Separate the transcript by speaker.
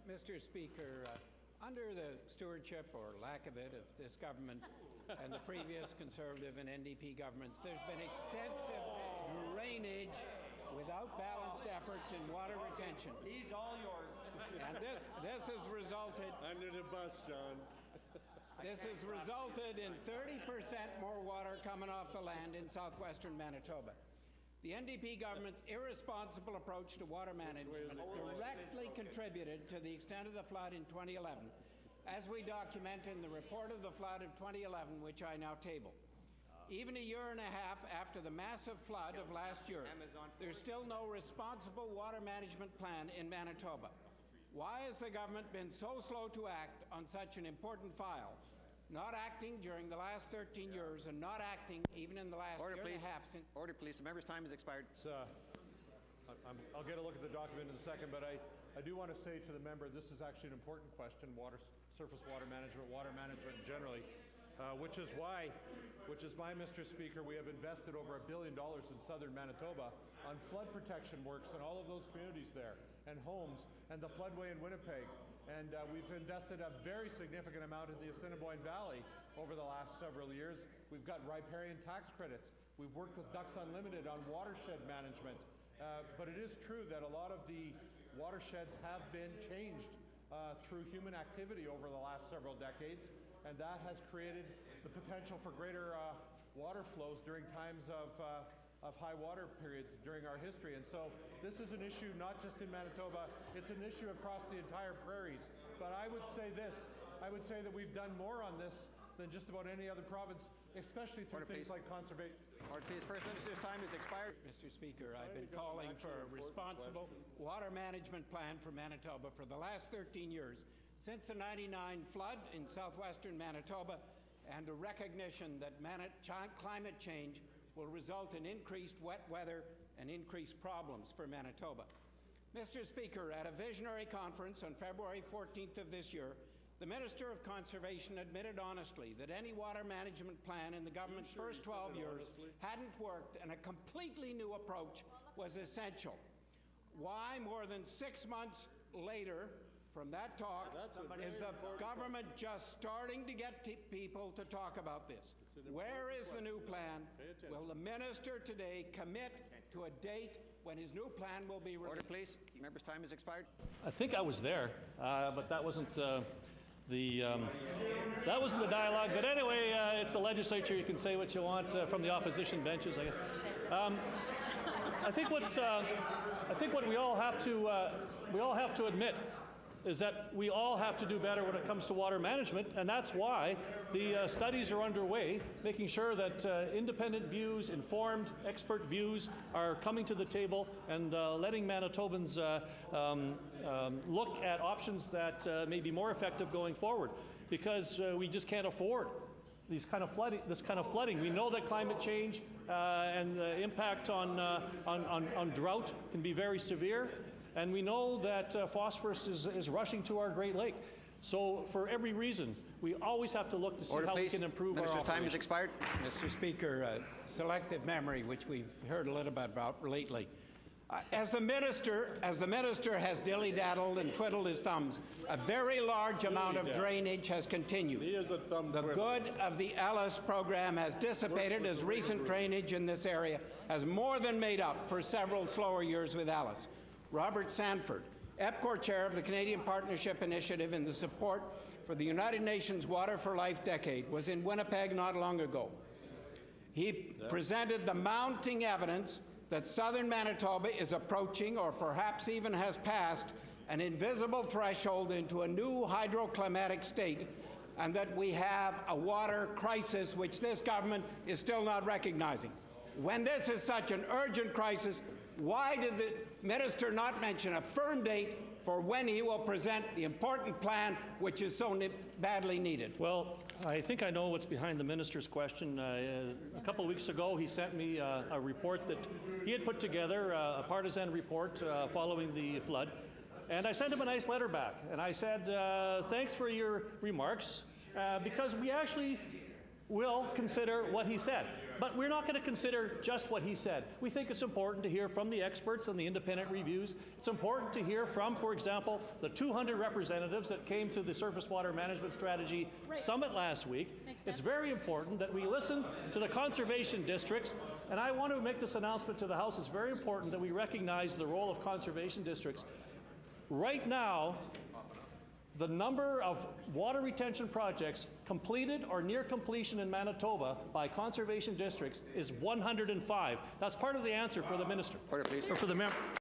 Speaker 1: Mr. Speaker, under the stewardship or lack of it of this government and the previous Conservative and NDP governments, there's been extensive drainage without balanced efforts in water retention.
Speaker 2: He's all yours.
Speaker 1: And this has resulted...
Speaker 3: Under the bus, John.
Speaker 1: This has resulted in 30% more water coming off the land in southwestern Manitoba. The NDP government's irresponsible approach to water management directly contributed to the extent of the flood in 2011, as we document in the report of the flood of 2011, which I now table. Even a year and a half after the massive flood of last year, there's still no responsible water management plan in Manitoba. Why has the government been so slow to act on such an important file? Not acting during the last 13 years and not acting even in the last year and a half since...
Speaker 4: Order, please. The member's time has expired.
Speaker 5: I'll get a look at the document in a second, but I do want to say to the member, this is actually an important question, surface water management generally, which is why, Mr. Speaker, we have invested over $1 billion in southern Manitoba on flood protection works in all of those communities there, and homes, and the floodway in Winnipeg. And we've invested a very significant amount in the Assiniboine Valley over the last several years. We've got riparian tax credits. We've worked with Ducks Unlimited on watershed management. But it is true that a lot of the watersheds have been changed through human activity over the last several decades, and that has created the potential for greater water flows during times of high water periods during our history. And so this is an issue not just in Manitoba, it's an issue across the entire prairies. But I would say this, I would say that we've done more on this than just about any other province, especially through things like conservation.
Speaker 4: Order, please. First Minister's time has expired.
Speaker 1: Mr. Speaker, I've been calling for a responsible water management plan for Manitoba for the last 13 years, since the '99 flood in southwestern Manitoba, and a recognition that climate change will result in increased wet weather and increased problems for Manitoba. Mr. Speaker, at a visionary conference on February 14th of this year, the Minister of Conservation admitted honestly that any water management plan in the government's first 12 years hadn't worked and a completely new approach was essential. Why, more than 6 months later from that talk, is the government just starting to get people to talk about this? Where is the new plan? Will the minister today commit to a date when his new plan will be released?
Speaker 4: Order, please. The member's time has expired.
Speaker 6: I think I was there, but that wasn't that wasn't the dialogue. But anyway, it's the legislature. You can say what you want from the opposition benches, I guess. I think what we all have to admit is that we all have to do better when it comes to water management, and that's why the studies are underway, making sure that independent views, informed expert views are coming to the table and letting Manitobans look at options that may be more effective going forward, because we just can't afford this kind of flooding. We know that climate change and the impact on drought can be very severe. And we know that phosphorus is rushing to our Great Lake. So for every reason, we always have to look to see how we can improve our operations.
Speaker 4: Minister's time has expired.
Speaker 1: Mr. Speaker, selective memory, which we've heard a little bit about lately. As the minister has dilly-daddled and twiddled his thumbs, a very large amount of drainage has continued. The good of the Ellis program has dissipated as recent drainage in this area has more than made up for several slower years with Ellis. Robert Sanford, EPCOR chair of the Canadian Partnership Initiative in the support for the United Nations Water for Life decade, was in Winnipeg not long ago. He presented the mounting evidence that southern Manitoba is approaching, or perhaps even has passed, an invisible threshold into a new hydroclimatic state, and that we have a water crisis which this government is still not recognizing. When this is such an urgent crisis, why did the minister not mention a firm date for when he will present the important plan which is so badly needed?
Speaker 6: Well, I think I know what's behind the minister's question. A couple of weeks ago, he sent me a report that he had put together, a partisan report following the flood. And I sent him a nice letter back. And I said, thanks for your remarks, because we actually will consider what he said. But we're not going to consider just what he said. We think it's important to hear from the experts and the independent reviews. It's important to hear from, for example, the 200 representatives that came to the Surface Water Management Strategy Summit last week. It's very important that we listen to the conservation districts. And I want to make this announcement to the House. It's very important that we recognize the role of conservation districts. Right now, the number of water retention projects completed or near completion in Manitoba by conservation districts is 105. That's part of the answer for the minister.
Speaker 4: Order, please.
Speaker 6: Or for the member.